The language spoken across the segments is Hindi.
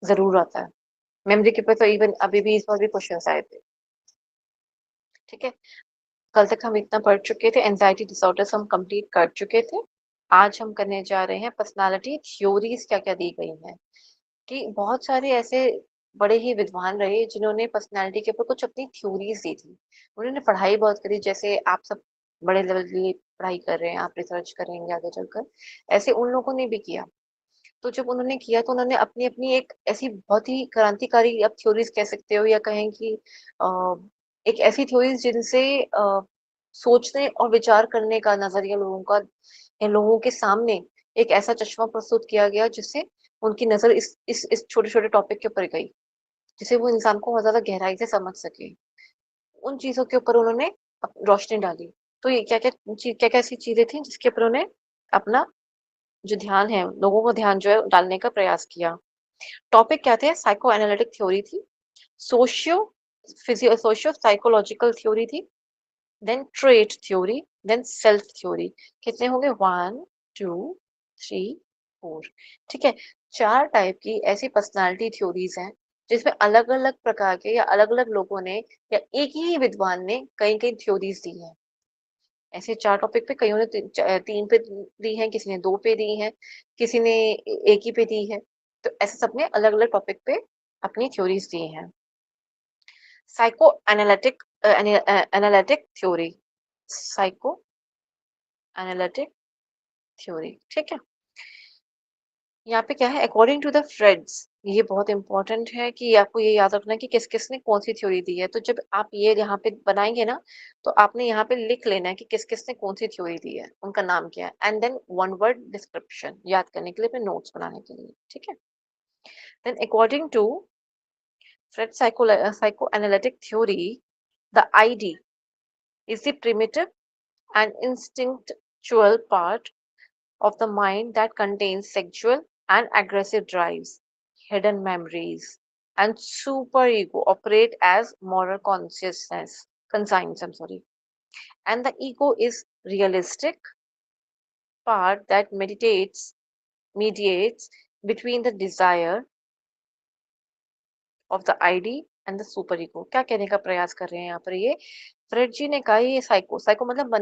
ज़रूर आता है। मेमोरी के ऊपर तो इवन अभी भी इस बार भी क्वेश्चन्स आए थे। ठीक है? कल तक हम इतना पढ़ चुके थे, एंग्ज़ायटी डिसऑर्डर्स हम कंप्लीट कर चुके थे। आज हम करने जा रहे हैं पर्सनैलिटी थ्योरीज़ क्या-क्या दी गई हैं, कि बहुत सारे ऐसे बड़े ही विद्वान रहे जिन्होंने पर्सनैलिटी के ऊपर कुछ अपनी थ्योरीज़ दी थी। उन्होंने पढ़ाई बहुत करी, जैसे आप सब बड़े लेवल की पढ़ाई कर रहे हैं, आप रिसर्च करेंगे आगे चलकर, ऐसे उन लोगों ने भी किया। तो जब उन्होंने किया तो उन्होंने अपनी-अपनी एक ऐसी बहुत ही क्रांतिकारी आप थ्योरीज़ कह सकते हो या कहें कि अ, एक ऐसी थ्योरीज़ जिनसे सोचने और विचार करने का नज़रिया लोगों का इन लोगों के सामने एक ऐसा चश्मा प्रस्तुत किया गया जिससे उनकी नज़र इस छोटे-छोटे टॉपिक के ऊपर गई, जिससे वो इंसान को बहुत ज़्यादा गहराई से समझ सके। उन चीज़ों के ऊपर उन्होंने रोशनी डाली। तो ये क्या-क्या ऐसी चीज़ें थी जिसके ऊपर उन्होंने अपना जो ध्यान है, लोगों को ध्यान जो है डालने का प्रयास किया। टॉपिक क्या थे? साइको एनालिटिक थ्योरी थी, सोशियो सोशियो साइकोलॉजिकल थ्योरी थी, then trait theory, then self theory. कितने हो गए? 1, 2, 3, 4। ठीक है? 4 टाइप की ऐसी पर्सनैलिटी थ्योरीज़ हैं, जिसमें अलग-अलग प्रकार के या अलग-अलग लोगों ने या एक ही विद्वान ने कई-कई थ्योरीज़ दी हैं। ऐसे 4 टॉपिक पे कइयों ने 3 पे दी हैं, किसी ने 2 पे दी हैं, किसी ने 1 ही पे दी है। तो ऐसे सबने अलग-अलग टॉपिक पे अपनी थ्योरीज़ दी हैं। Psycho analytic theory, psycho analytic theory, ठीक है? यहाँ पे क्या है, अकॉर्डिंग टू द फ्रेड्स, ये बहुत इंपॉर्टेंट है कि आपको ये याद रखना है कि किस-किस ने कौन-सी थ्योरी दी है। तो जब आप ये यहाँ पे बनाएँगे ना, तो आपने यहाँ पे लिख लेना है कि किस-किस ने कौन-सी थ्योरी दी है, उनका नाम क्या है and then one word description याद करने के लिए, अपने नोट्स बनाने के लिए, ठीक है? Then according to Freud psychoanalytic theory, the ID is the primitive and instinctual part of the mind that contains sexual and aggressive drives, hidden memories, and superego operate as moral consciousness conscience. I'm sorry. And the ego is realistic part that mediates between the desire of the ID and the superego. क्या कहने का प्रयास कर रहे हैं यहाँ पर ये? फ्रेड जी ने कहा ये साइको मतलब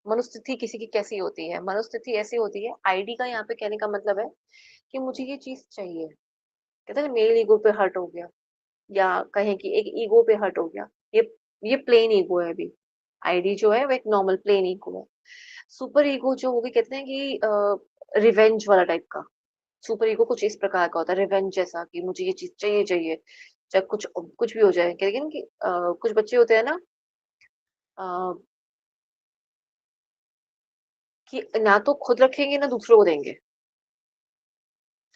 मनोस्थिति किसी की कैसी होती है? मनोस्थिति ऐसी होती है, आईडी का यहाँ पे कहने का मतलब है कि मुझे ये चीज़ चाहिए। कहते हैं ना मेल ईगो पे हर्ट हो गया या कहें कि एक ईगो पे हर्ट हो गया। ये प्लेन ईगो है अभी। आईडी जो है वो एक नॉर्मल प्लेन ईगो है। सुपर ईगो जो हो गई कहते हैं कि रिवेंज वाला टाइप का। सुपर ईगो कुछ इस प्रकार का होता है, रिवेंज जैसा कि मुझे ये चीज़ चाहिए चाहिए, चाहे कुछ भी हो जाए। कहते हैं ना कि कुछ बच्चे होते हैं ना अ, कि ना तो खुद रखेंगे ना दूसरों को देंगे।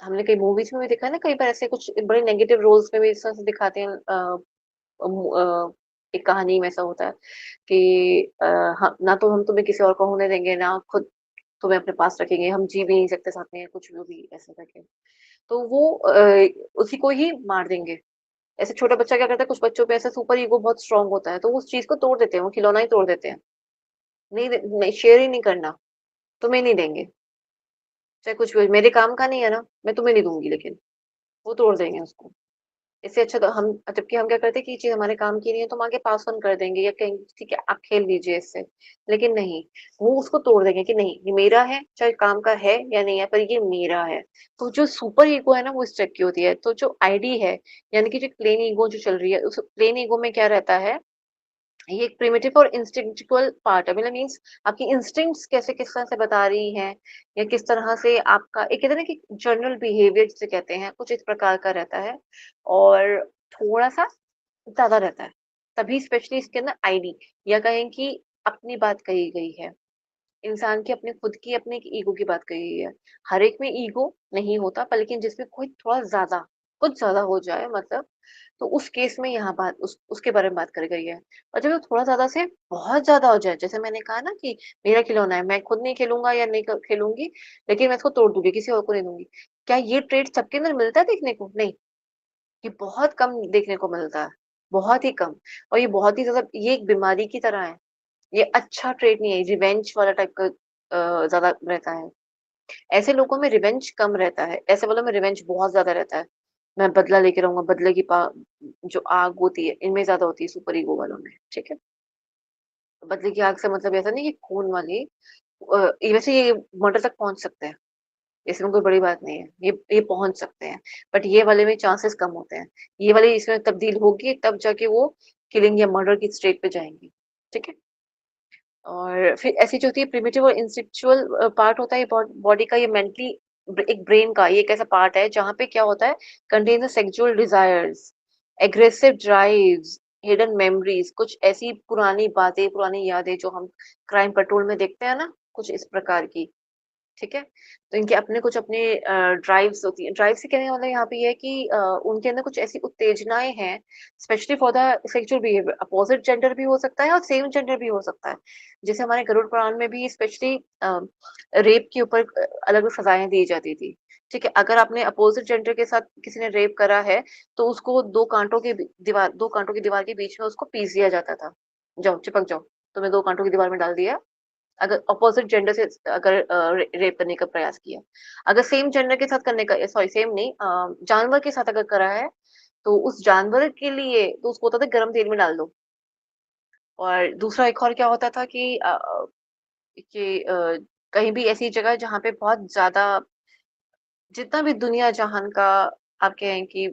हमने कई मूवीज़ में भी देखा है ना कई बार ऐसे कुछ बड़े नेगेटिव रोल्स में भी इस तरह से दिखाते हैं एक कहानी में ऐसा होता है कि ना तो हम तुम्हें किसी और को होने देंगे, ना खुद तुम्हें अपने पास रखेंगे, हम जी भी नहीं सकते साथ में कुछ भी ऐसा करके। तो वो उसी को ही मार देंगे। ऐसे छोटा बच्चा क्या करता है, कुछ बच्चों पे ऐसा सुपर ईगो बहुत स्ट्रॉन्ग होता है, तो वो उस चीज़ को तोड़ देते हैं, वो खिलौना ही तोड़ देते हैं। नहीं शेयर ही नहीं करना, तुम्हें नहीं देंगे, चाहे कुछ भी हो, मेरे काम का नहीं है ना, मैं तुम्हें नहीं दूँगी लेकिन, वो तोड़ देंगे उसको। इससे अच्छा तो हम जबकि हम क्या करते हैं कि ये चीज़ हमारे काम की नहीं है तो हम आगे पास ऑन कर देंगे या कहेंगे ठीक है आप खेल लीजिए इससे। लेकिन नहीं, वो उसको तोड़ देंगे कि नहीं ये मेरा है, चाहे काम का है या नहीं है पर ये मेरा है। तो जो सुपर ईगो है ना वो इस टाइप की होती है। तो जो आईडी है यानी कि जो प्लेन ईगो जो चल रही है उस प्लेन ईगो में क्या रहता है, ये एक प्रिमिटिव और इंस्टिंक्चुअल पार्ट है, मतलब मीन्स आपकी इंस्टिंक्ट्स कैसे किस तरह से बता रही हैं या किस तरह से आपका एक कहते हैं ना कि जनरल बिहेवियर जिसे कहते हैं कुछ इस प्रकार का रहता है और थोड़ा सा ज्यादा रहता है, तभी स्पेशली इसके अंदर आईडी या कहें कि अपनी बात कही गई है, इंसान की अपने खुद की अपने ईगो की बात कही गई है। हर एक में ईगो नहीं होता पर लेकिन जिसमें कोई थोड़ा ज्यादा कुछ ज्यादा हो जाए मतलब, तो उस केस में यहाँ बात उसके बारे में बात करी गई है। और जब वो थोड़ा ज़्यादा से बहुत ज़्यादा हो जाए, जैसे मैंने कहा ना कि मेरा खिलौना है, मैं खुद नहीं खेलूँगा या नहीं क खेलूँगी, लेकिन मैं इसको तोड़ दूँगी, किसी और को नहीं दूँगी। क्या ये ट्रेट सबके अंदर मिलता है देखने को? नहीं, ये बहुत कम देखने को मिलता है, बहुत ही कम। और ये बहुत ही ज़्यादा ये एक बीमारी की तरह है। ये अच्छा ट्रेट नहीं है, रिवेंज वाला टाइप का ज़्यादा रहता है। ऐसे लोगों में रिवेंज कम रहता है, ऐसे वालों में रिवेंज बहुत ज़्यादा रहता है। मैं बदला लेके रहूँगा, बदले की पा जो आग होती है, इनमें ज़्यादा होती है सुपर ईगो वालों में, ठीक है? बदले की आग से मतलब ऐसा नहीं कि खून वाली ये वैसे ये मर्डर तक पहुँच सकते हैं, इसमें कोई बड़ी बात नहीं है, ये पहुँच सकते हैं, बट ये वाले में चांसेस कम होते हैं। ये वाली इसमें तब्दील होगी तब जाके वो किलिंग या मर्डर की स्टेट पे जाएँगी, ठीक है? और फिर ऐसी जो होती है प्रिमिटिव और इंसेक्सुअल पार्ट होता है बॉडी का, ये मेंटली एक ब्रेन का ये एक ऐसा पार्ट है जहाँ पे क्या होता है, contain the sexual desires, aggressive drives, hidden memories, कुछ ऐसी पुरानी बातें, पुरानी यादें जो हम क्राइम पेट्रोल में देखते हैं ना, कुछ इस प्रकार की। ठीक है? तो इनके अपने कुछ अपने ड्राइव्स होती हैं। ड्राइव से कहने का मतलब यहाँ पे ये है कि उनके अंदर कुछ ऐसी उत्तेजनाएँ हैं, specially for the sexual behaviour, opposite gender भी हो सकता है और सेम जेंडर भी हो सकता है। जैसे हमारे गरुड़ पुराण में भी स्पेशली रेप के ऊपर अलग-अलग सज़ाएँ दी जाती थी। ठीक है? अगर आपने अपोज़िट जेंडर के साथ किसी ने रेप करा है, तो उसको 2 काँटों की दीवार के बीच में उसको पीस दिया जाता था। जाओ, चिपक जाओ। तुम्हें 2 काँटों की दीवार में डाल दिया, अगर अपोजिट जेंडर से अगर रेप करने का प्रयास किया। अगर सेम जेंडर के साथ करने का सॉरी सेम नहीं जानवर के साथ अगर करा है, तो उस जानवर के लिए तो उसको होता था गरम तेल में डाल दो। और दूसरा एक और क्या होता था कि कहीं भी ऐसी जगह जहाँ पे बहुत ज़्यादा जितना भी दुनिया जहान का आप कहें कि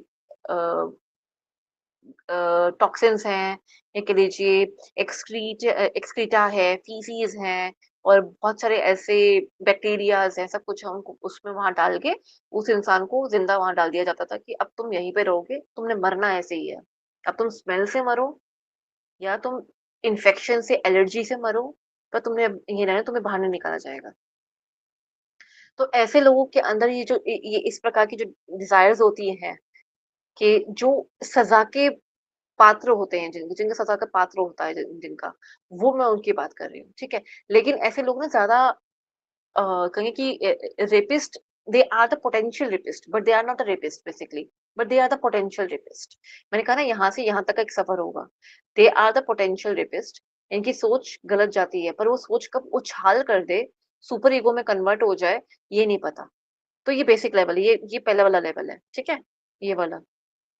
टॉक्सिन्स हैं, या कह लीजिए एक्सक्रीटा है, फीसीज़ हैं और बहुत सारे ऐसे बैक्टीरियाज़ हैं, सब कुछ हम उसमें वहाँ डाल के उस इंसान को ज़िंदा वहाँ डाल दिया जाता था कि अब तुम यहीं पे रहोगे, तुमने मरना ऐसे ही है। अब तुम स्मेल से मरो या तुम इन्फेक्शन से, एलर्जी से मरो, पर तुमने अब ये रहना, तुम्हें बाहर नहीं निकाला जाएगा। तो ऐसे लोगों के अंदर ये इस प्रकार की जो डिज़ायर्स होती हैं, कि जो सज़ा के पात्र होते हैं जिनका सज़ा का पात्र होता है जिनका, वो मैं उनकी बात कर रही हूँ, ठीक है? लेकिन ऐसे लोग ना ज़्यादा कहें कि rapist, they are the potential rapist but they are not the rapist basically, but they are the potential rapist. मैंने कहा ना यहाँ से यहाँ तक का एक सफ़र होगा। They are the potential rapist, इनकी सोच गलत जाती है, पर वो सोच कब उछाल कर दे, सुपर ईगो में कन्वर्ट हो जाए, ये नहीं पता। तो ये बेसिक लेवल है, ये पहला वाला लेवल है, ठीक है? ये वाला।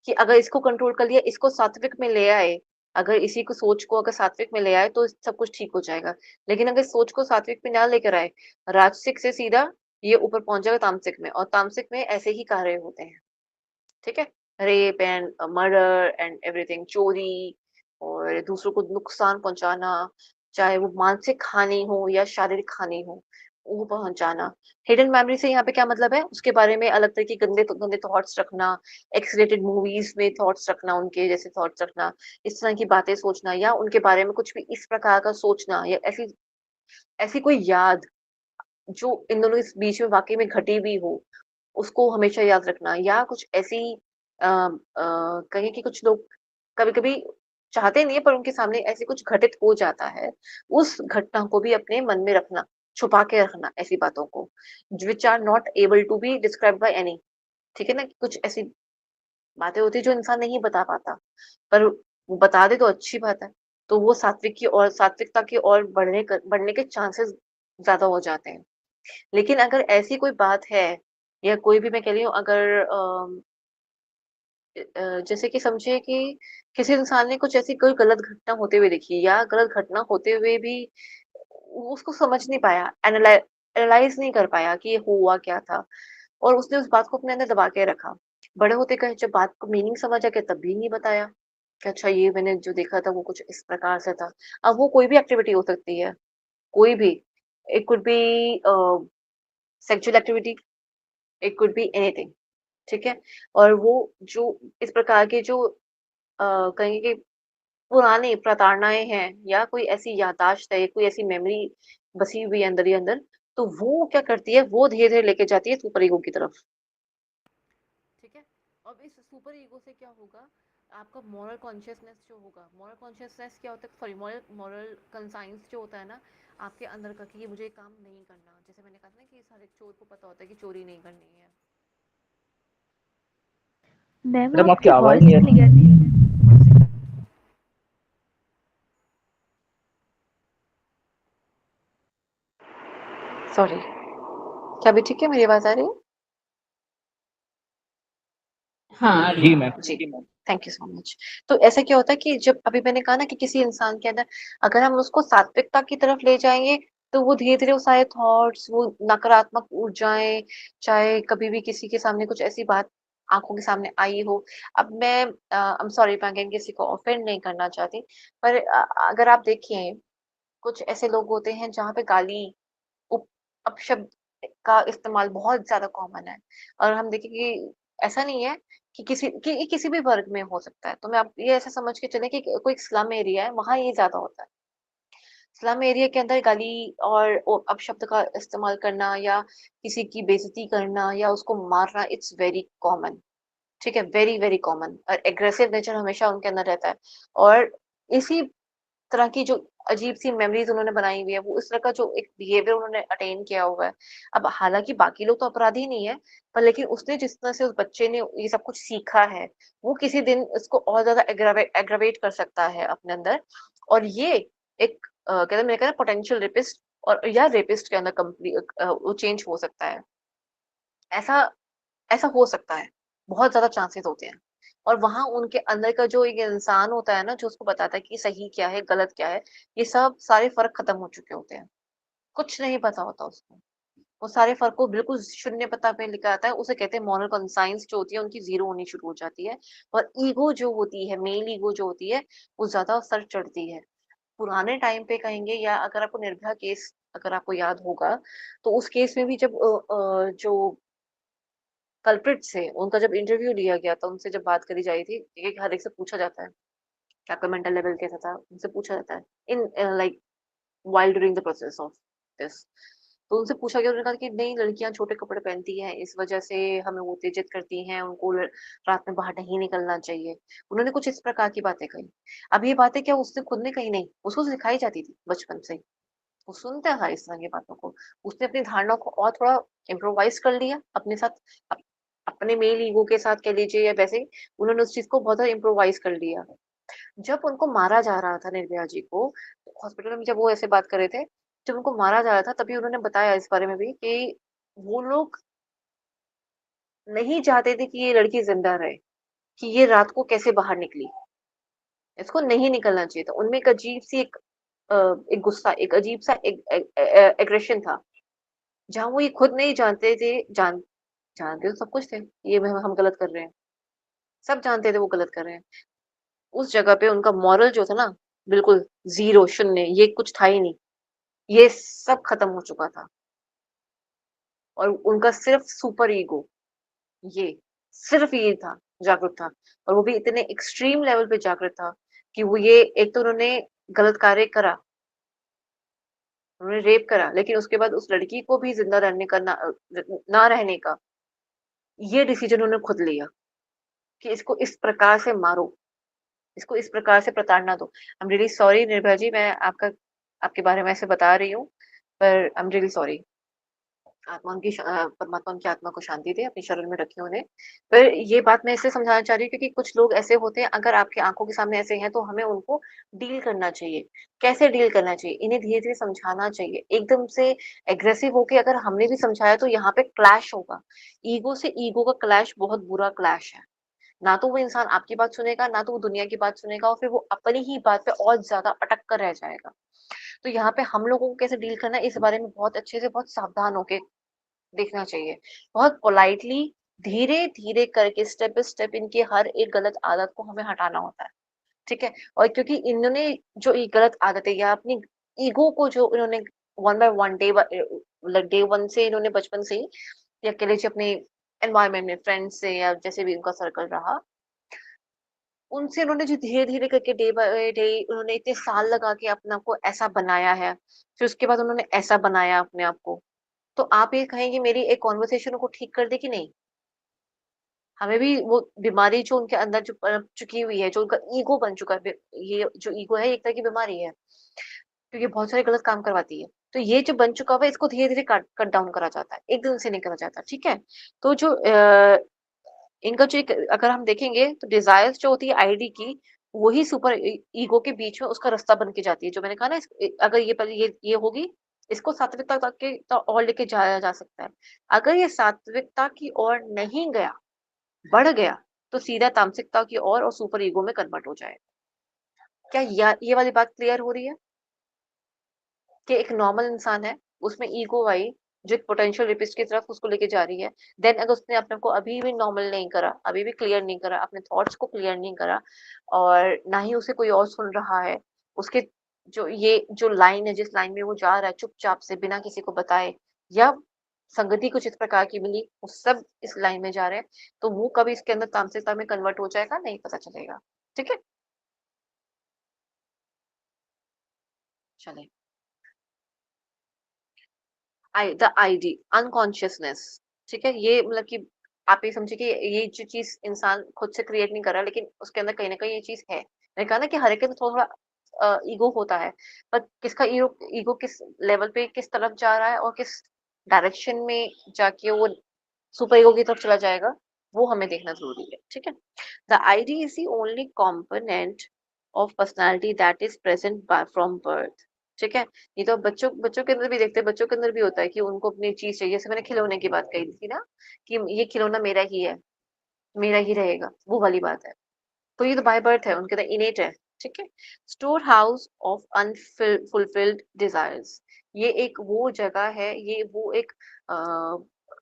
कि अगर इसको कंट्रोल कर लिया, इसको सात्विक में ले आए, अगर इसी को सोच को अगर सात्विक में ले आए तो सब कुछ ठीक हो जाएगा। लेकिन अगर सोच को सात्विक में ना लेकर आए, राजसिक से सीधा ये ऊपर पहुँच जाएगा तामसिक में, और तामसिक में ऐसे ही कार्य होते हैं, ठीक है? Rape and murder and everything, चोरी और दूसरों को नुकसान पहुँचाना, चाहे वो मानसिक हानि हो या शारीरिक हानि हो, वो पहुँचाना। हिडन मेमोरी से यहाँ पे क्या मतलब है? उसके बारे में अलग तरह के गंदे थॉट्स रखना, एक्स रेटेड मूवीज़ में थॉट्स रखना, उनके जैसे थॉट्स रखना, इस तरह की बातें सोचना या उनके बारे में कुछ भी इस प्रकार का सोचना, या ऐसी ऐसी कोई याद जो इन दोनों के बीच में वाक़ई में घटी हुई हो, उसको हमेशा याद रखना, या कुछ ऐसी कहें कि कुछ लोग कभी-कभी चाहते नहीं है पर उनके सामने ऐसे कुछ घटित हो जाता है, उस घटना को भी अपने मन में रखना, छुपा के रखना ऐसी बातों को, which are not able to be described by any, ठीक है ना? कुछ ऐसी बातें होती हैं जो इंसान नहीं बता पाता, पर वो बता दे तो अच्छी बात है। तो वो सात्विकता की ओर बढ़ने के चांसेस ज़्यादा हो जाते हैं। लेकिन अगर ऐसी कोई बात है, या कोई भी मैं कह रही हूँ अगर जैसे कि समझिए कि किसी इंसान ने कुछ ऐसी कोई गलत घटना होते हुए देखी, या गलत घटना होते हुए भी वो उसको समझ नहीं पाया, एनालाइज़ नहीं कर पाया कि ये हुआ क्या था, और उसने उस बात को अपने अंदर दबा के रखा। बड़े होते गए जब बात को मीनिंग समझ आ गया तब भी नहीं बताया, कि अच्छा ये मैंने जो देखा था वो कुछ इस प्रकार से था। अब वो कोई भी एक्टिविटी हो सकती है, कोई भी। It could be sexual activity, it could be anything, ठीक है? और वो जो इस प्रकार के जो कहेंगे कि पुरानी प्रताड़नाएँ हैं, या कोई ऐसी याददाश्त है, कोई ऐसी मेमोरी बसी हुई है अंदर ही अंदर, तो वो क्या करती है, वो धीरे-धीरे लेके जाती है सुपर ईगो की तरफ। ठीक है? अब इस सुपर ईगो से क्या होगा, आपका मॉरल कॉन्शियसनेस जो होगा, मॉरल कॉन्शियसनेस क्या होता है, सॉरी मॉरल मॉरल कंसाइंस जो होता है ना, आपके अंदर का कि ये मुझे ये काम नहीं करना। जैसे मैंने कहा था ना कि हर एक चोर को पता होता है कि चोरी नहीं करनी है। मैम मैडम आपकी आपकी आवाज़ वॉइस नहीं आ रही। क्लियर नहीं है। सॉरी, क्या अभी ठीक है? मेरी आवाज़ आ रही है? हाँ, आ रही जी, है। जी ma'am. Thank you so much. तो ऐसा क्या होता है कि जब अभी मैंने कहा ना कि किसी इंसान के अंदर अगर हम उसको सात्विकता की तरफ ले जाएँगे, तो वो धीरे-धीरे वो सारे थॉट्स, वो नकारात्मक ऊर्जाएँ, चाहे कभी भी किसी के सामने कुछ ऐसी बात आँखों के सामने आई हो। अब मैं आई एम सॉरी मैं अगेन किसी को ऑफेंड नहीं करना चाहती, पर अगर आप देखें, कुछ ऐसे लोग होते हैं जहाँ पे गाली, उप अपशब्द का इस्तेमाल बहुत ज़्यादा कॉमन है और हम देखें कि ऐसा नहीं है कि ये किसी भी वर्ग में हो सकता है। तो मैं आप ये ऐसा समझ के चलें कि कोई स्लम एरिया है, वहाँ ये ज़्यादा होता है। स्लम एरिया के अंदर गाली और अपशब्द का इस्तेमाल करना या किसी की बेइज़्ज़ती करना या उसको मारना, इट्स वेरी कॉमन। ठीक है? वेरी, वेरी कॉमन और एग्रेसिव नेचर हमेशा उनके अंदर रहता है और इसी तरह की जो अजीब-सी मेमोरीज़ उन्होंने बनाई हुई है, वो इस तरह का जो एक बिहेवियर उन्होंने अटेन किया हुआ है। अब हालाँकि बाकी लोग तो अपराधी नहीं है, पर लेकिन उसने जिस तरह से उस बच्चे ने ये सब कुछ सीखा है, वो किसी दिन इसको और ज़्यादा एग्रावेट कर सकता है अपने अंदर और ये एक कहते हैं मैंने कहा ना पोटेंशियल रेपिस्ट और या रेपिस्ट के अंदर वो चेंज हो सकता है। ऐसा ऐसा हो सकता है, बहुत ज़्यादा चांसेस होते हैं और वहाँ उनके अंदर का जो एक इंसान होता है ना, जो उसको बताता है कि सही क्या है, गलत क्या है, ये सब सारे फ़र्क खत्म हो चुके होते हैं। कुछ नहीं पता होता उसको। वो सारे फ़र्क को बिल्कुल शून्य पता पे लेके आता है, उसे कहते हैं मॉरल कंसाइंस जो होती है उनकी ज़ीरो होनी शुरू हो जाती है और ईगो जो होती है, मेल ईगो जो होती है, वो ज़्यादा सर चढ़ती है। पुराने टाइम पे कहेंगे या अगर आपको निर्भया केस अगर आपको याद होगा, तो उस केस में भी जब जो कल्प्रिट्स थे, उनका जब इंटरव्यू लिया गया था, उनसे जब बात करी जा रही थी, एक हर एक से पूछा जाता है, कि आपका मेंटल लेवल कैसा था? उनसे पूछा जाता है, in like while during the process of this. तो उनसे पूछा गया, उन्होंने कहा कि नहीं लड़कियाँ छोटे कपड़े पहनती हैं, इस वजह से हमें वो उत्तेजित करती हैं, उनको रात में बाहर नहीं निकलना चाहिए। उन्होंने कुछ इस प्रकार की बातें कही। अब ये बातें क्या उसने खुद ने कही नहीं, उसको सिखाई जाती थी बचपन से ही। वो सुनता था इस तरह की बातों को। उसने अपनी धारणा को और थोड़ा इम्प्रोवाइज़ कर लिया अपने साथ अप अपने मेल ईगो के साथ कह लीजिए या वैसे ही उन्होंने उस चीज़ को बहुत ज़्यादा इम्प्रोवाइज़ कर लिया। जब उनको मारा जा रहा था निर्भया जी को, हॉस्पिटल में जब वो ऐसे बात कर रहे थे, जब उनको मारा जा रहा था तभी उन्होंने बताया इस बारे में भी कि वो लोग नहीं चाहते थे कि ये लड़की ज़िंदा रहे, कि ये रात को कैसे बाहर निकली। इसको नहीं निकलना चाहिए था। उनमें एक अजीब-सी अ, एक गुस्सा, एक अजीब-सा एक एग्रेशन था। जहाँ वो ये खुद नहीं जानते थे जानते तो सब कुछ थे, ये हम गलत कर रहे हैं। सब जानते थे वो गलत कर रहे हैं। उस जगह पे उनका मॉरल जो था ना, बिल्कुल ज़ीरो शून्य ये कुछ था ही नहीं। ये सब खत्म हो चुका था और उनका सिर्फ़ सुपर ईगो ये, सिर्फ़ ये था, जागरूक था और वो भी इतने एक्सट्रीम लेवल पे जागरूक था कि वो ये एक तो उन्होंने गलत कार्य करा, उन्होंने रेप करा, लेकिन उसके बाद उस लड़की को भी ज़िंदा रहने का ना रहने का, ये डिसीज़न उन्होंने खुद लिया कि इसको इस प्रकार से मारो। इसको इस प्रकार से प्रताड़ना दो। I am really sorry Nirbhaya ji मैं आपके बारे में ऐसे बता रही हूँ, पर आई एम रियली सॉरी। परमात्मा उनकी आत्मा को शांति दे, अपने शरण में रखे उन्हें। पर ये बात मैं इसलिए समझाना चाह रही हूँ क्योंकि कुछ लोग ऐसे होते हैं अगर आपकी आँखों के सामने ऐसे हैं तो हमें उनको डील करना चाहिए। कैसे डील करना चाहिए? इन्हें धीरे-धीरे समझाना चाहिए। एकदम से एग्रेसिव होके अगर हमने भी समझाया तो यहाँ पे क्लैश होगा। ईगो से ईगो का क्लैश बहुत बुरा क्लैश है। ना तो वो इंसान आपकी बात सुनेगा, ना तो वो दुनिया की बात सुनेगा और फिर वो अपनी ही बात पे और ज़्यादा अटक कर रह जाएगा। तो यहाँ पे हम लोगों को कैसे डील करना है, इस बारे में बहुत अच्छे से, बहुत सावधान होके देखना चाहिए। बहुत पोलाइटली, धीरे-धीरे करके, स्टेप बाय स्टेप इनकी हर एक गलत आदत को हमें हटाना होता है, ठीक है? और क्योंकि इन्होंने जो ये गलत आदतें या अपनी ईगो को जो इन्होंने वन बाय वन मतलब डे 1 से इन्होंने बचपन से ही या कह लीजिए अपने एनवायरनमेंट में फ्रेंड्स से या जैसे भी उनका सर्कल रहा, उनसे उन्होंने जो धीरे-धीरे करके डे बाय डे उन्होंने इतने साल लगा के अपने आप को ऐसा बनाया है, फिर उसके बाद उन्होंने ऐसा बनाया अपने आप को। तो आप ये कहेंगे मेरी एक कन्वर्सेशन को ठीक कर दे कि नहीं? हमें भी वो बीमारी जो उनके अंदर जो पनप चुकी हुई है, जो उनका ईगो बन चुका है, ये जो ईगो है एक तरह की बीमारी है, क्योंकि बहुत सारे गलत काम करवाती है। तो ये जो बन चुका हुआ है इसको धीरे-धीरे कट कट डाउन करा जाता है, एक दिन से नहीं करा जाता, ठीक है? तो जो इनका जो एक अगर हम देखेंगे तो डिज़ायर्स जो होती है आईडी की, वही सुपर ईगो के बीच में उसका रास्ता बन के जाती है। जो मैंने कहा ना अगर ये पहले ये होगी, इसको सात्विकता तक के और लेके जाया जा सकता है। अगर ये सात्विकता की ओर नहीं गया, बढ़ गया, तो सीधा तामसिकता की ओर और सुपर ईगो में कन्वर्ट हो जाएगा। क्या या ये वाली बात क्लियर हो रही है? कि एक नॉर्मल इंसान है, उसमें ईगो आई, जो एक पोटेंशियल रेपिस्ट की तरफ उसको लेके जा रही है। देन अगर उसने अपने आप को अभी भी नॉर्मल नहीं करा, अभी भी क्लियर नहीं करा, अपने थॉट्स को क्लियर नहीं करा और ना ही उसे कोई और सुन रहा है, उसके जो ये जो लाइन है, जिस लाइन में वो जा रहा है चुपचाप से बिना किसी को बताए या संगति कुछ इस प्रकार की मिली, वो सब इस लाइन में जा रहे हैं, तो वो कभी इसके अंदर तामसिकता में कन्वर्ट हो जाएगा, नहीं पता चलेगा। ठीक है? चलें। द आईडी अनकॉन्शियसनेस, ठीक है? ये मतलब कि आप ये समझिए कि ये जो चीज़ इंसान खुद से क्रिएट नहीं कर रहा, लेकिन उसके अंदर कहीं न कहीं ये चीज़ है। मैंने कहा ना कि हर एक के अंदर थोड़ा-थोड़ा ईगो होता है, पर किसका ईगो ईगो किस लेवल पे किस तरफ जा रहा है और किस डायरेक्शन में जाके वो सुपर ईगो की तरफ चला जाएगा, वो हमें देखना ज़रूरी है, ठीक है? The ID is the only component of personality that is present from birth, ठीक है? ये तो बच्चों बच्चों के अंदर भी देखते हैं, बच्चों के अंदर भी होता है कि उनको अपनी चीज़ चाहिए। जैसे मैंने खिलौने की बात कही थी ना, कि ये खिलौना मेरा ही है, मेरा ही रहेगा, वो वाली बात है। तो ये तो बाय बर्थ है, उनके अंदर इनेट है, ठीक है? Store house of fulfilled desires, ये एक वो जगह है, ये वो एक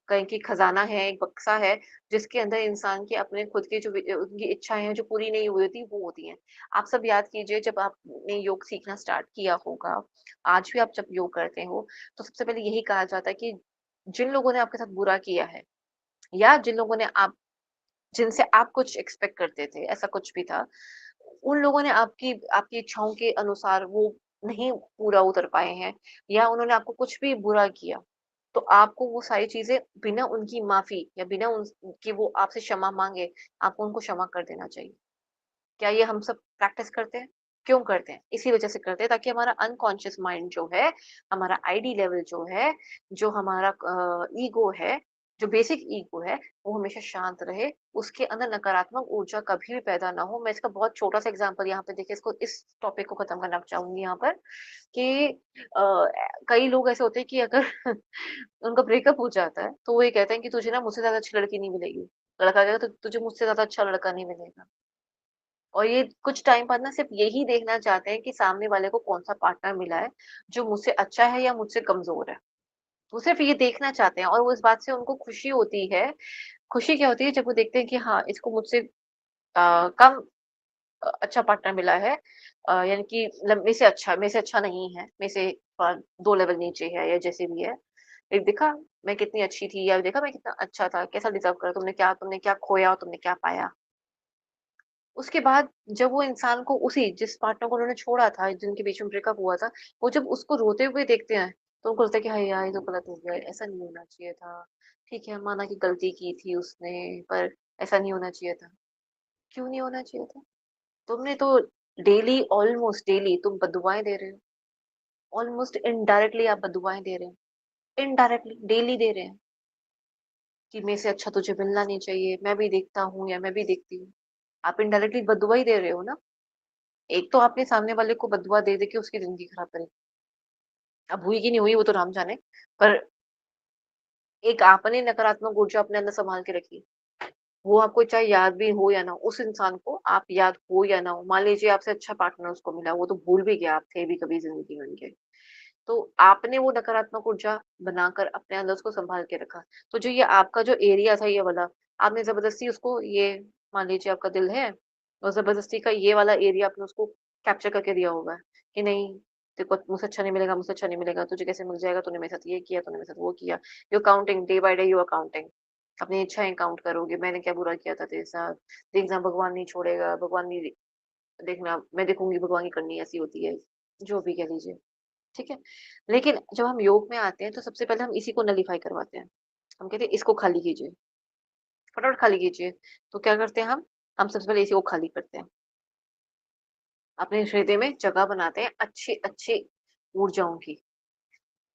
कहें कि खज़ाना है, एक बक्सा है, जिसके अंदर इंसान के अपने खुद की जो उनकी इच्छाएँ हैं, जो पूरी नहीं हुई होती, वो होती हैं। आप सब याद कीजिए, जब आपने योग सीखना स्टार्ट किया होगा, आज भी आप जब योग करते हो, तो सबसे पहले यही कहा जाता है कि जिन लोगों ने आपके साथ बुरा किया है या जिन लोगों ने आप जिनसे आप कुछ एक्सपेक्ट करते थे, ऐसा कुछ भी था, उन लोगों ने आपकी आपकी इच्छाओं के अनुसार वो नहीं पूरा उतर पाए हैं या उन्होंने आपको कुछ भी बुरा किया, तो आपको वो सारी चीज़ें बिना उनकी माफ़ी या बिना उन कि वो आपसे क्षमा माँगे, आपको उनको क्षमा कर देना चाहिए। क्या ये हम सब प्रैक्टिस करते हैं? क्यों करते हैं? इसी वजह से करते हैं ताकि हमारा अनकॉन्शियस माइंड जो है, हमारा आईडी लेवल जो है, जो हमारा ईगो है, जो बेसिक ईगो है, वो हमेशा शांत रहे, उसके अंदर नकारात्मक ऊर्जा कभी भी पैदा ना हो। मैं इसका बहुत छोटा-सा एग्ज़ाम्पल यहाँ पे देखिए, इसको इस टॉपिक को खत्म करना चाहूँगी यहाँ पर कि कई लोग ऐसे होते हैं कि अगर उनका ब्रेकअप हो जाता है, तो वो ये कहते हैं कि तुझे ना मुझसे ज़्यादा अच्छी लड़की नहीं मिलेगी। लड़का कहेगा तो तुझे मुझसे ज़्यादा अच्छा लड़का नहीं मिलेगा। और ये कुछ टाइम बाद ना सिर्फ़ यही देखना चाहते हैं कि सामने वाले को कौन-सा पार्टनर मिला है, जो मुझसे अच्छा है या मुझसे कमज़ोर है। वो सिर्फ़ ये देखना चाहते हैं और वो इस बात से उनको खुशी होती है। खुशी क्या होती है जब वो देखते हैं कि हाँ, इसको मुझसे कम अच्छा पार्टनर मिला है, यानी कि मतलब मेरे से अच्छा नहीं है, मेरे से 2 लेवल नीचे है या जैसे भी है। एक देखा मैं कितनी अच्छी थी या देखा मैं कितना अच्छा था, कैसा डिज़र्व करा तुमने क्या खोया और तुमने क्या पाया। उसके बाद जब वो इंसान को उसी जिस पार्टनर को उन्होंने छोड़ा था, जिनके बीच में ब्रेकअप हुआ था, वो जब उसको रोते हुए देखते हैं, तो उनको लगता है कि हाय यार! ये तो गलत हो गया, ऐसा नहीं होना चाहिए था। ठीक है, माना कि गलती की थी उसने, पर ऐसा नहीं होना चाहिए था। क्यों नहीं होना चाहिए था? तुमने तो डेली ऑलमोस्ट डेली तुम बददुआएँ दे रहे हो। ऑलमोस्ट इनडायरेक्टली आप बददुआएँ दे रहे हैं। इनडायरेक्टली डेली दे रहे हैं कि मेरे से अच्छा तुझे मिलना नहीं चाहिए, मैं भी देखता हूँ या मैं भी देखती हूँ। आप इनडायरेक्टली बददुआ ही दे रहे हो ना। एक तो आपने सामने वाले को बददुआ दे-दे के उसकी ज़िंदगी खराब करी। अब हुई कि नहीं हुई वो तो राम जाने, पर एक आपने नकारात्मक ऊर्जा अपने अंदर सँभाल के रखी। वो आपको चाहे याद भी हो या ना हो, उस इंसान को आप याद हो या ना हो, मान लीजिए आपसे अच्छा पार्टनर उसको मिला, वो तो भूल भी गया आप थे भी कभी ज़िंदगी में उनके। तो आपने वो नकारात्मक ऊर्जा बनाकर अपने अंदर उसको सँभाल के रखा। तो जो ये आपका जो एरिया था ये वाला, आपने ज़बरदस्ती उसको ये मान लीजिए आपका दिल है और ज़बरदस्ती का ये वाला एरिया आपने उसको कैप्चर करके दिया होगा कि नहीं, तेरे को मुझसे अच्छा नहीं मिलेगा, मुझसे अच्छा नहीं मिलेगा, तुझे कैसे मिल जाएगा, तूने मेरे साथ ये किया, तूने मेरे साथ वो किया। You are counting day by day you are counting. अपनी इच्छाएँ काउंट करोगे, मैंने क्या बुरा किया था तेरे साथ, देखना भगवान नहीं छोड़ेगा, भगवान नहीं देखना मैं देखूँगी भगवान की करनी ऐसी होती है, जो भी कह लीजिए। ठीक है? लेकिन जब हम योग में आते हैं तो सबसे पहले हम इसी को नलीफाई करवाते हैं। हम कहते हैं इसको खाली कीजिए, फटाफट खाली कीजिए। तो क्या करते हैं हम सबसे पहले इसी को खाली करते हैं। अपने हृदय में जगह बनाते हैं अच्छी-अच्छी ऊर्जाओं की।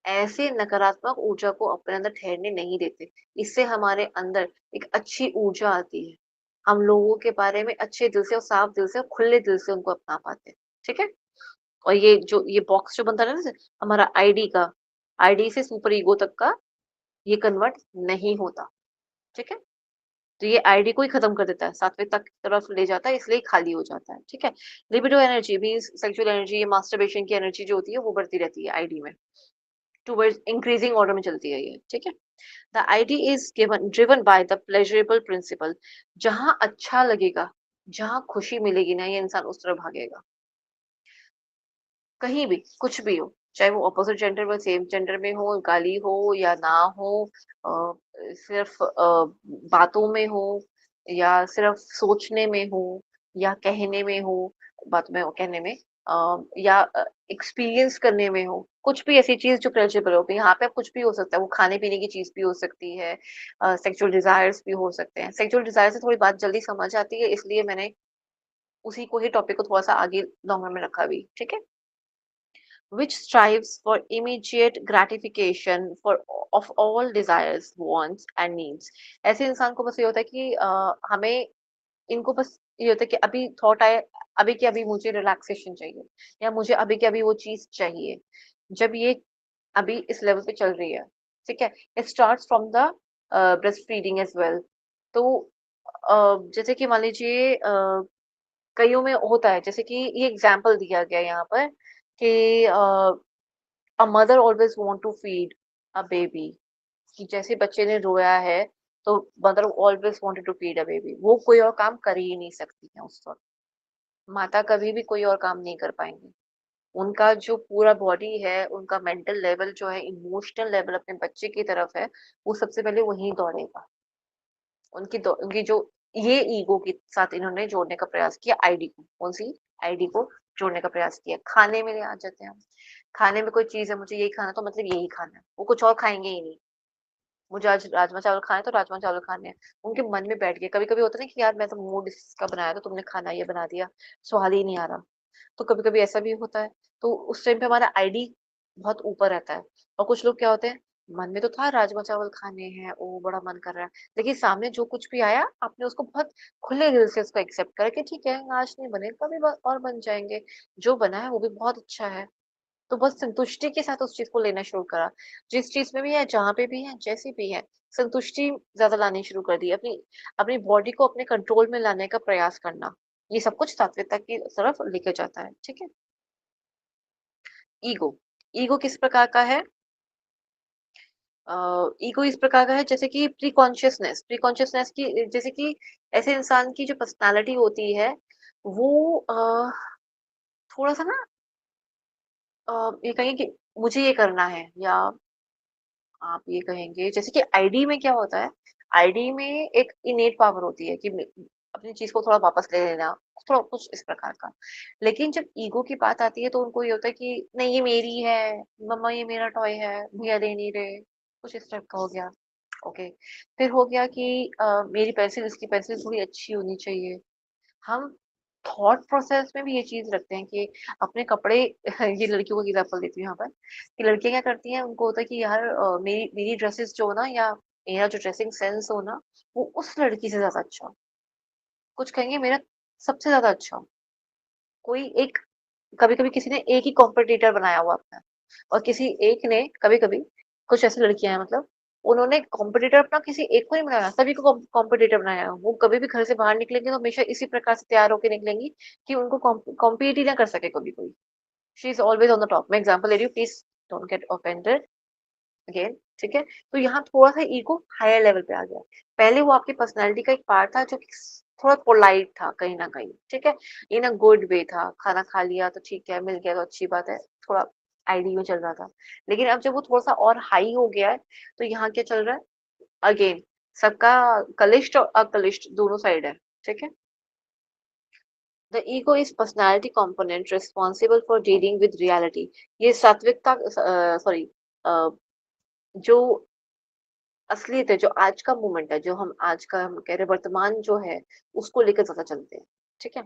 ऐसे नकारात्मक ऊर्जा को अपने अंदर ठहरने नहीं देते। इससे हमारे अंदर एक अच्छी ऊर्जा आती है। हम लोगों के बारे में अच्छे दिल से और साफ दिल से और खुले दिल से उनको अपना पाते हैं। ठीक है? और ये बॉक्स जो बनता है ना हमारा आईडी का, आईडी से सुपर ईगो तक का ये कन्वर्ट नहीं होता, ठीक है? तो ये आईडी को ही खत्म कर देता है, सात्विकता की तरफ ले जाता है, इसलिए खाली हो जाता है, ठीक है? Libido energy means sexual energy, masturbation की एनर्जी जो होती है वो बढ़ती रहती है आईडी में, टुवर्ड्स इंक्रीजिंग ऑर्डर में चलती है ये, ठीक है? The id is given driven by the pleasurable principle. जहाँ अच्छा लगेगा, जहाँ खुशी मिलेगी ना, ये इंसान उस तरफ भागेगा। कहीं भी, कुछ भी हो, चाहे वो अपोज़िट जेंडर व सेम जेंडर में हो, गाली हो या ना हो, अ, सिर्फ़ बातों में हो या सिर्फ़ सोचने में हो या कहने में हो, बातों में हो, कहने में, या एक्सपीरियंस करने में हो, कुछ भी ऐसी चीज़ जो प्लेज़रेबल हो गई, यहाँ पे कुछ भी हो सकता है, वो खाने-पीने की चीज़ भी हो सकती है, सेक्सुअल डिज़ायर्स भी हो सकते हैं। सेक्सुअल डिज़ायर से थोड़ी बात जल्दी समझ आती है, इसलिए मैंने उसी को ही टॉपिक को थोड़ा-सा आगे लॉन्ग रन में रखा अभी, ठीक है? which strives for immediate gratification for of all desires, wants and needs। ऐसे इंसान को बस ये होता है कि हमें इनको बस ये होता है कि अभी थॉट आए, अभी के अभी मुझे रिलैक्सेशन चाहिए या मुझे अभी के अभी वो चीज़ चाहिए। जब ये अभी इस लेवल पे चल रही है, ठीक है? It starts from the breast feeding as well. तो जैसे कि मान लीजिए कइयों में होता है, जैसे कि ये एग्ज़ाम्पल दिया गया है यहाँ पर कि a mother always want to feed a baby, कि जैसे बच्चे ने रोया है, तो mother always wanted to feed a baby. वो कोई और काम कर ही नहीं सकती हैं उस वक़्त। माता कभी भी कोई और काम नहीं कर पाएँगी। उनका जो पूरा बॉडी है, उनका मेंटल लेवल जो है, इमोशनल लेवल अपने बच्चे की तरफ है, वो सबसे पहले वहीं दौड़ेगा। उनकी जो ये ईगो के साथ इन्होंने जोड़ने का प्रयास किया आईडी को, कौन-सी? आईडी को जोड़ने का प्रयास किया। खाने में ले आ जाते हैं हम। खाने में कोई चीज़ है, मुझे यही खाना है तो मतलब यही खाना है। वो कुछ और खाएँगे ही नहीं। मुझे आज राजमा-चावल खाने हैं तो राजमा-चावल खाने हैं। उनके मन में बैठ गया। कभी-कभी होता है ना कि यार मैं तो मूड इसका बनाया था, तुमने खाना ये बना दिया, स्वाद ही नहीं आ रहा। तो कभी-कभी ऐसा भी होता है। तो उस टाइम पे हमारा आईडी बहुत ऊपर रहता है और कुछ लोग क्या होते हैं, मन में तो था राजमा-चावल खाने हैं, ओह! बड़ा मन कर रहा है। लेकिन सामने जो कुछ भी आया, आपने उसको बहुत खुले दिल से उसको एक्सेप्ट करा कि ठीक है, आज नहीं बने, कभी और बन जाएँगे। जो बना है वो भी बहुत अच्छा है। तो बस संतुष्टि के साथ उस चीज़ को लेना शुरू करा। जिस चीज़ में भी है, जहाँ पे भी है, जैसी भी है, संतुष्टि ज़्यादा लानी शुरू कर दी। अपनी अपनी बॉडी को अपने कंट्रोल में लाने का प्रयास करना। ये सब कुछ सात्विकता की तरफ लेके जाता है, ठीक है? ईगो, ईगो किस प्रकार का है? अ, ईगो इस प्रकार का है जैसे कि प्री कॉन्शियसनेस की, जैसे कि ऐसे इंसान की जो पर्सनैलिटी होती है, वो थोड़ा-सा ना, ये कहें कि मुझे ये करना है, या आप ये कहेंगे जैसे कि आईडी में क्या होता है, आईडी में एक इनेट पावर होती है कि अपनी चीज को थोड़ा वापस ले लेना, थोड़ा कुछ इस प्रकार का। लेकिन जब ईगो की बात आती है तो उनको ये होता है कि नहीं ये मेरी है, मम्मा ये मेरा टॉय है, भैया दे नहीं रहे, कुछ इस टाइप का हो गया। ओके, फिर हो गया कि मेरी पेंसिल, इसकी पेंसिल थोड़ी अच्छी होनी चाहिए। हम थॉट प्रोसेस में भी ये चीज़ रखते हैं कि अपने कपड़े ये लड़कियों को एग्ज़ाम्पल देती हूँ यहाँ पर, कि लड़कियाँ क्या करती हैं, उनको होता है कि यार मेरी मेरी ड्रेसेस जो हो ना, या मेरा जो ड्रेसिंग सेंस हो ना, वो उस लड़की से ज़्यादा अच्छा हो। कुछ कहेंगे मेरा सबसे ज़्यादा अच्छा हो। कोई एक, कभी-कभी किसी ने एक ही कॉम्पिटिटर बनाया हुआ अपना, और किसी एक ने कभी-कभी, कुछ ऐसी लड़कियाँ हैं मतलब, उन्होंने कॉम्पिटिटर अपना किसी एक को नहीं बनाया, सभी को कॉम्पिटिटर बनाया। वो कभी भी घर से बाहर निकलेंगी तो हमेशा इसी प्रकार से तैयार होके निकलेंगी कि उनको कॉम्पीट ही ना कर सके कभी कोई। She is always on the top. मैं एग्ज़ाम्पल ले रही हूँ, please don't get offended again, ठीक है? तो यहाँ थोड़ा-सा ईगो हायर लेवल पे आ गया। पहले वो आपकी पर्सनैलिटी का एक पार्ट था जो कि थोड़ा पोलाइट था कहीं न कहीं, ठीक है? इन अ गुड वे था, खाना खा लिया तो ठीक है, मिल गया तो अच्छी बात है, थोड़ा आइडियल में चल रहा था। लेकिन अब जब वो थोड़ा-सा और हाई हो गया है, तो यहाँ क्या चल रहा है? अगेन सबका कनिष्ठ और अकनिष्ठ दोनों साइड है, ठीक है? The ego is personality component responsible for dealing with reality। ये सात्विकता, सॉरी, जो असलियत है, जो आज का मोमेंट है, जो हम आज का हम कह रहे हैं वर्तमान जो है, उसको लेकर ज़्यादा चलते हैं, ठीक है?